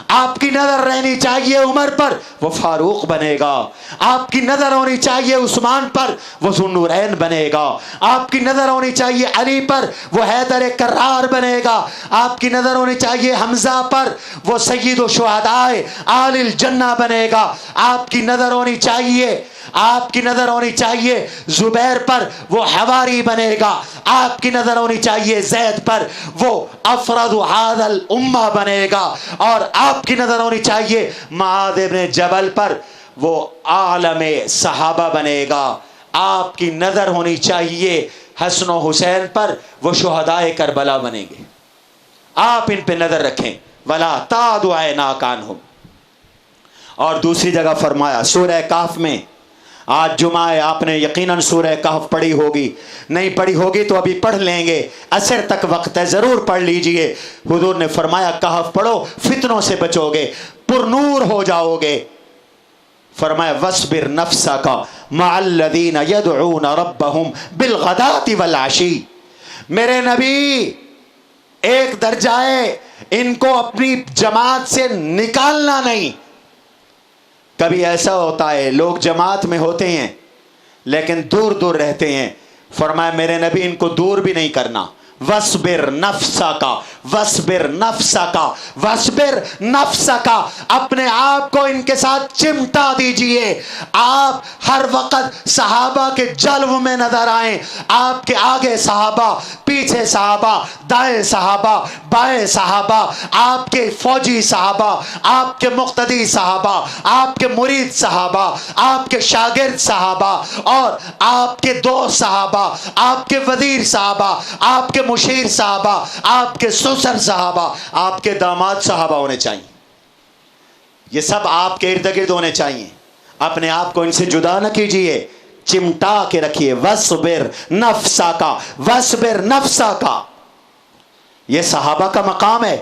آپ کی نظر رہنی چاہیے عمر پر، وہ فاروق بنے گا۔ آپ کی نظر ہونی چاہیے عثمان پر، وہ ذو النورین بنے گا۔ آپ کی نظر ہونی چاہیے علی پر، وہ حیدر کرار بنے گا۔ آپ کی نظر ہونی چاہیے حمزہ پر، وہ سید الشہداء آل الجنہ بنے گا۔ آپ کی نظر ہونی چاہیے، آپ کی نظر ہونی چاہیے زبیر پر، وہ حواری بنے گا۔ آپ کی نظر ہونی چاہیے زید پر، وہ افراد هذا الامہ بنے گا۔ اور آپ کی نظر ہونی چاہیے معاذ بن جبل پر، وہ عالم صحابہ بنے گا۔ آپ کی نظر ہونی چاہیے حسن و حسین پر، وہ شہداء کربلا بنیں گے۔ آپ ان پہ نظر رکھیں۔ وَلَا تَعْدُ عَيْنَاكَ عَنْهُمْ۔ اور دوسری جگہ فرمایا سورہ کہف میں، آج جمعہ ہے، آپ نے یقیناً سورہ کہف پڑھی ہوگی، نہیں پڑھی ہوگی تو ابھی پڑھ لیں گے، عصر تک وقت ہے، ضرور پڑھ لیجئے۔ حضور نے فرمایا کہف پڑھو، فتنوں سے بچو گے، پر نور ہو جاؤ گے۔ فرمایا وَاصْبِرْ نَفْسَكَ مَعَ الَّذِينَ يَدْعُونَ رَبَّهُمْ بِالْغَدَاةِ وَالْعَشِيِّ، میرے نبی ایک درجہ ہے، ان کو اپنی جماعت سے نکالنا نہیں۔ کبھی ایسا ہوتا ہے لوگ جماعت میں ہوتے ہیں لیکن دور دور رہتے ہیں، فرمایا میرے نبی ان کو دور بھی نہیں کرنا۔ وَاصْبِرْ نَفْسَكَ وَاصْبِرْ نَفْسَكَ وَاصْبِرْ نَفْسَكَ، اپنے آپ کو ان کے ساتھ چمٹا دیجئے۔ آپ ہر وقت صحابہ کے جلو میں نظر آئیں، آپ کے آگے صحابہ، پیچھے صحابہ، دائیں صحابہ، بائیں صحابہ، آپ کے فوجی صحابہ، آپ کے مقتدی صحابہ، آپ کے مرید صحابہ، آپ کے شاگرد صحابہ، اور آپ کے دوست صحابہ، آپ کے وزیر صحابہ، آپ کے مشیر صحابہ، آپ کے سسر صحابہ، آپ کے داماد صحابہ ہونے چاہیے۔ یہ سب آپ کے ارد گرد ہونے چاہیے۔ اپنے آپ کو ان سے جدا نہ کیجئے، چمٹا کے رکھیے۔ وَاصْبِرْ نَفْسَكَ وَاصْبِرْ نَفْسَكَ، یہ صحابہ کا مقام ہے۔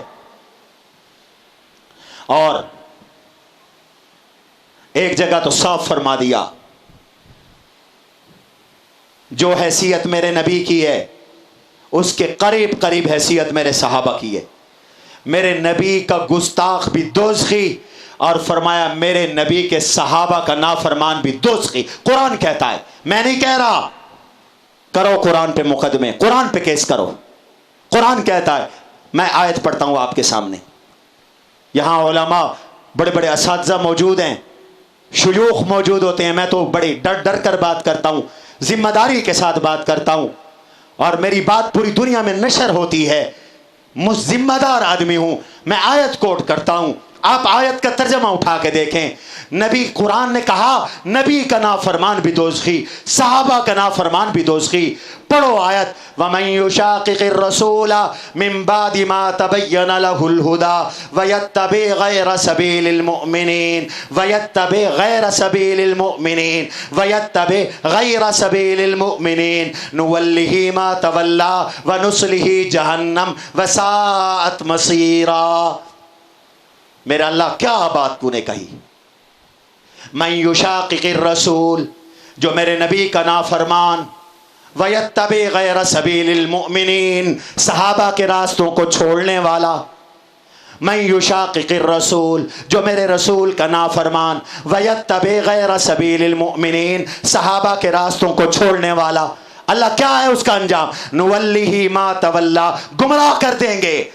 اور ایک جگہ تو صاف فرما دیا، جو حیثیت میرے نبی کی ہے اس کے قریب قریب حیثیت میرے صحابہ کی ہے۔ میرے نبی کا گستاخ بھی دوزخی، اور فرمایا میرے نبی کے صحابہ کا نافرمان بھی دوزخی۔ قرآن کہتا ہے، میں نہیں کہہ رہا۔ کرو قرآن پہ مقدمے، قرآن پہ کیس کرو، قرآن کہتا ہے۔ میں آیت پڑھتا ہوں آپ کے سامنے، یہاں علماء بڑے بڑے اساتذہ موجود ہیں، شیوخ موجود ہوتے ہیں، میں تو بڑی ڈر ڈر کر بات کرتا ہوں، ذمہ داری کے ساتھ بات کرتا ہوں، اور میری بات پوری دنیا میں نشر ہوتی ہے۔ میں ذمہ دار آدمی ہوں، میں آیت کوٹ کرتا ہوں۔ آپ آیت کا ترجمہ اٹھا کے دیکھیں، نبی قرآن نے کہا نبی کا نافرمان بھی دوزخی، صحابہ کا نافرمان بھی دوزخی۔ پڑھو آیت، وَمَن يُشَاقِقِ الرَّسُولَ مِن بَعْدِ مَا تَبَيَّنَ لَهُ الْهُدَى وَيَتَّبِعْ غَيْرَ سَبِيلِ الْمُؤْمِنِينَ وَيَتَّبِعْ غَيْرَ سَبِيلِ الْمُؤْمِنِينَ وَيَتَّبِعْ غَيْرَ سَبِيلِ الْمُؤْمِنِينَ نُوَلِّهِ مَا تَوَلَّى وَنُصْلِهِ جَهَنَّمَ وَسَاءَتْ مَصِيرًا۔ میرا اللہ کیا بات تو نے کہی، من یشاقق الرسول، جو میرے نبی کا نافرمان، وَيَتَّبِعْ غَيْرَ سَبِيلِ الْمُؤْمِنِينَ، صحابہ کے راستوں کو چھوڑنے والا، مَن يُشَاقِقِ الرَّسُولِ، جو میرے رسول کا نافرمان، وَيَتَّبِعْ غَيْرَ سَبِيلِ الْمُؤْمِنِينَ، صحابہ کے راستوں کو چھوڑنے والا، اللہ کیا ہے اس کا انجام؟ نُوَلِّهِ مَا تَوَلَّى، گمراہ کر دیں گے،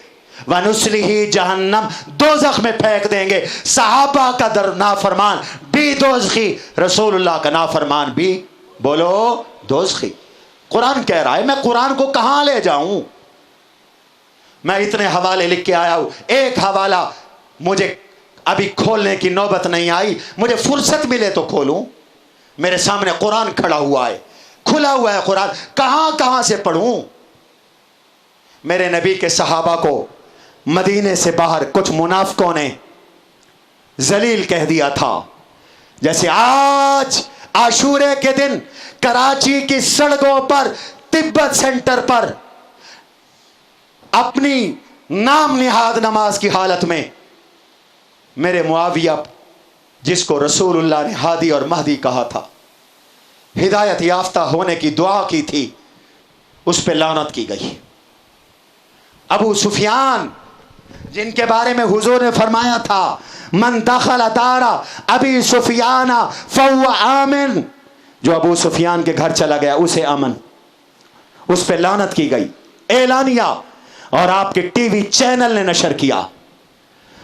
وَنُسْلِهِ جہنم، دوزخ میں پھینک دیں گے۔ صحابہ کا نافرمان بھی دوزخی، رسول اللہ کا نافرمان بھی، بولو، دوزخی۔ قرآن کہہ رہا ہے، میں قرآن کو کہاں لے جاؤں؟ میں اتنے حوالے لکھ کے آیا ہوں، ایک حوالہ مجھے ابھی کھولنے کی نوبت نہیں آئی، مجھے فرصت ملے تو کھولوں۔ میرے سامنے قرآن کھڑا ہوا ہے، کھلا ہوا ہے قرآن، کہاں سے پڑھوں؟ میرے نبی کے صحابہ کو مدینے سے باہر کچھ منافقوں نے ذلیل کہہ دیا تھا، جیسے آج عاشورے کے دن کراچی کی سڑکوں پر، تبت سینٹر پر، اپنی نام نہاد نماز کی حالت میں میرے معاویہ، جس کو رسول اللہ نے ہادی اور مہدی کہا تھا، ہدایت یافتہ ہونے کی دعا کی تھی، اس پہ لعنت کی گئی۔ ابو سفیان، جن کے بارے میں حضور نے فرمایا تھا من دخل دار ابی سفیان فهو آمن، جو ابو سفیان کے گھر چلا گیا اسے امن، اس پہ لعنت کی گئی، اعلانیہ، اور آپ کے ٹی وی چینل نے نشر کیا۔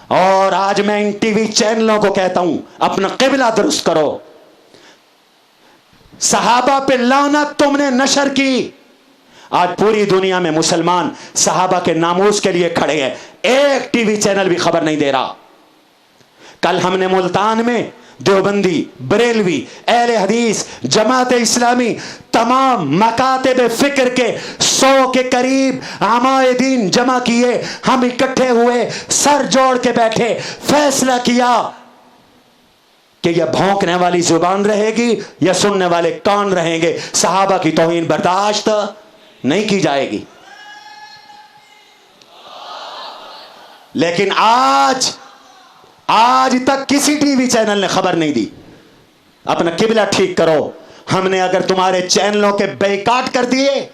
اور آج میں ان ٹی وی چینلوں کو کہتا ہوں، اپنا قبلہ درست کرو۔ صحابہ پہ لعنت تم نے نشر کی، آج پوری دنیا میں مسلمان صحابہ کے ناموس کے لیے کھڑے ہیں، ایک ٹی وی چینل بھی خبر نہیں دے رہا۔ کل ہم نے ملتان میں دیوبندی، بریلوی، اہل حدیث، جماعت اسلامی، تمام مکاتب فکر کے 100 کے قریب علماء دین جمع کیے، ہم اکٹھے ہوئے، سر جوڑ کے بیٹھے، فیصلہ کیا کہ یہ بھونکنے والی زبان رہے گی یا سننے والے کان رہیں گے، صحابہ کی توہین برداشت نہیں کی جائے گی۔ لیکن آج تک کسی ٹی وی چینل نے خبر نہیں دی۔ اپنا قبلہ ٹھیک کرو۔ ہم نے اگر تمہارے چینلوں کے بیکاٹ کر دیے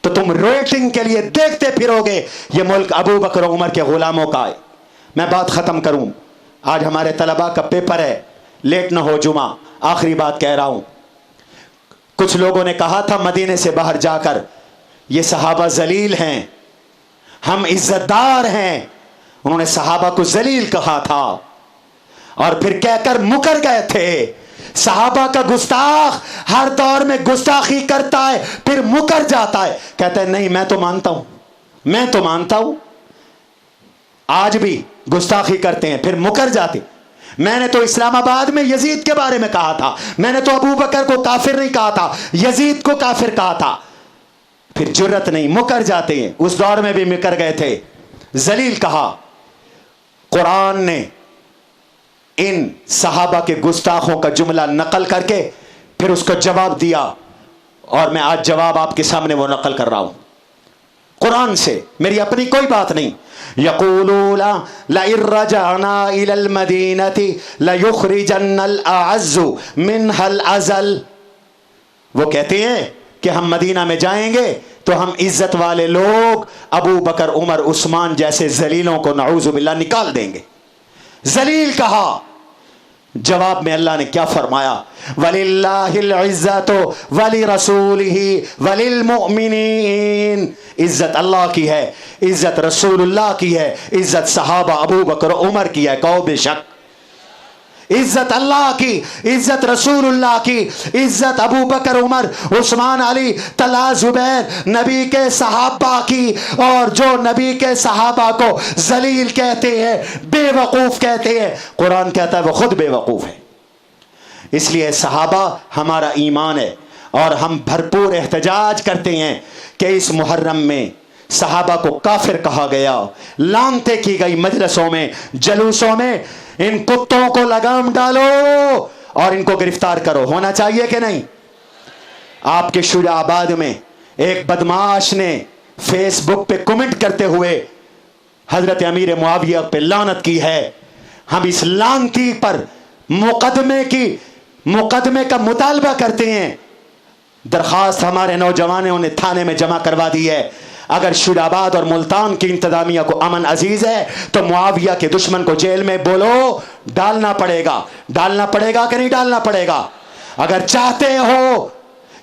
تو تم ریٹنگ کے لیے دیکھتے پھرو گے۔ یہ ملک ابو بکر و عمر کے غلاموں کا ہے۔ میں بات ختم کروں، آج ہمارے طلباء کا پیپر ہے، لیٹ نہ ہو جمعہ، آخری بات کہہ رہا ہوں۔ کچھ لوگوں نے کہا تھا مدینے سے باہر جا کر، یہ صحابہ ذلیل ہیں، ہم عزت دار ہیں۔ انہوں نے صحابہ کو ذلیل کہا تھا اور پھر کہہ کر مکر گئے تھے۔ صحابہ کا گستاخ ہر دور میں گستاخی کرتا ہے پھر مکر جاتا ہے، کہتا ہے نہیں میں تو مانتا ہوں، آج بھی گستاخی کرتے ہیں پھر مکر جاتے۔ میں نے تو اسلام آباد میں یزید کے بارے میں کہا تھا، میں نے تو ابو بکر کو کافر نہیں کہا تھا، یزید کو کافر کہا تھا، پھر جرت نہیں، مکر جاتے ہیں۔ اس دور میں بھی مکر گئے تھے، ذلیل کہا۔ قرآن نے ان صحابہ کے گستاخوں کا جملہ نقل کر کے پھر اس کو جواب دیا، اور میں آج جواب آپ کے سامنے وہ نقل کر رہا ہوں قرآن سے، میری اپنی کوئی بات نہیں۔ یقولون لئن رجعنا الى المدینة لیخرجن الاعز منها الاذل، وہ کہتے ہیں کہ ہم مدینہ میں جائیں گے تو ہم عزت والے لوگ ابو بکر، عمر، عثمان جیسے ذلیلوں کو نعوذ باللہ نکال دیں گے۔ ذلیل کہا۔ جواب میں اللہ نے کیا فرمایا؟ وَلِلَّهِ الْعِزَّةُ وَلِرَسُولِهِ وَلِلْمُؤْمِنِينَ، عزت اللہ کی ہے، عزت رسول اللہ کی ہے، عزت صحابہ ابو بکر عمر کی ہے، کہو بے شک۔ عزت اللہ کی، عزت رسول اللہ کی، عزت ابو بکر، عمر، عثمان، علی، طلحہ، زبیر، نبی کے صحابہ کی۔ اور جو نبی کے صحابہ کو ذلیل کہتے ہیں، بے وقوف کہتے ہیں، قرآن کہتا ہے وہ خود بے وقوف ہے۔ اس لیے صحابہ ہمارا ایمان ہے، اور ہم بھرپور احتجاج کرتے ہیں کہ اس محرم میں صحابہ کو کافر کہا گیا، لعنتیں کی گئی مجلسوں میں، جلوسوں میں۔ ان کتوں کو لگام ڈالو اور ان کو گرفتار کرو، ہونا چاہیے کہ نہیں؟ آپ کے شجاع آباد میں ایک بدماش نے فیس بک پہ کمنٹ کرتے ہوئے حضرت امیر معاویہ پہ لعنت کی ہے۔ ہم اس لعنتی پر مقدمے کا مطالبہ کرتے ہیں درخواست ہمارے نوجوانوں نے تھانے میں جمع کروا دی ہے، اگر شیرآباد اور ملتان کی انتظامیہ کو امن عزیز ہے تو معاویہ کے دشمن کو جیل میں بولو ڈالنا پڑے گا کہ نہیں ڈالنا پڑے گا؟ اگر چاہتے ہو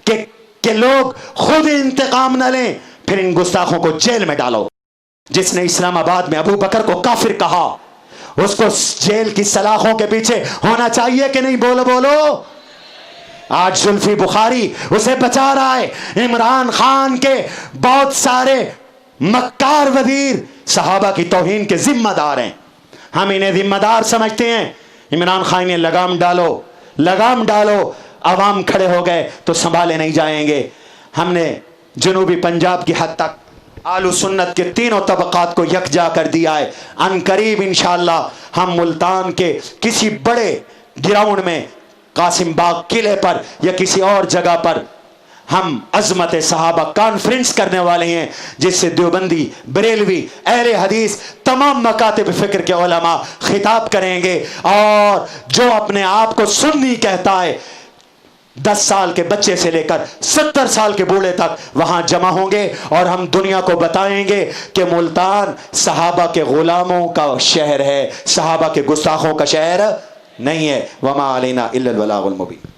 کہ لوگ خود انتقام نہ لیں، پھر ان گستاخوں کو جیل میں ڈالو۔ جس نے اسلام آباد میں ابو بکر کو کافر کہا، اس کو جیل کی سلاخوں کے پیچھے ہونا چاہیے کہ نہیں؟ بولو۔ آج زلفی بخاری اسے بچا رہا ہے۔ عمران خان کے بہت سارے مکار وزیر صحابہ کی توہین کے ذمہ دار ہیں، ہم انہیں ذمہ دار سمجھتے ہیں۔ عمران خان نے لگام ڈالو، عوام کھڑے ہو گئے تو سنبھالے نہیں جائیں گے۔ ہم نے جنوبی پنجاب کی حد تک آل سنت کے تینوں طبقات کو یکجا کر دیا ہے۔ ان قریب انشاءاللہ ہم ملتان کے کسی بڑے گراؤنڈ میں، قاسم باغ قلعے پر یا کسی اور جگہ پر ہم عظمت صحابہ کانفرنس کرنے والے ہیں، جس سے دیوبندی، بریلوی، اہل حدیث، تمام مکاتب فکر کے علماء خطاب کریں گے، اور جو اپنے آپ کو سنی کہتا ہے 10 سال کے بچے سے لے کر 70 سال کے بوڑھے تک وہاں جمع ہوں گے، اور ہم دنیا کو بتائیں گے کہ ملتان صحابہ کے غلاموں کا شہر ہے، صحابہ کے گستاخوں کا شہر نہیں ہے۔ وما علینا الا البلاغ المبین۔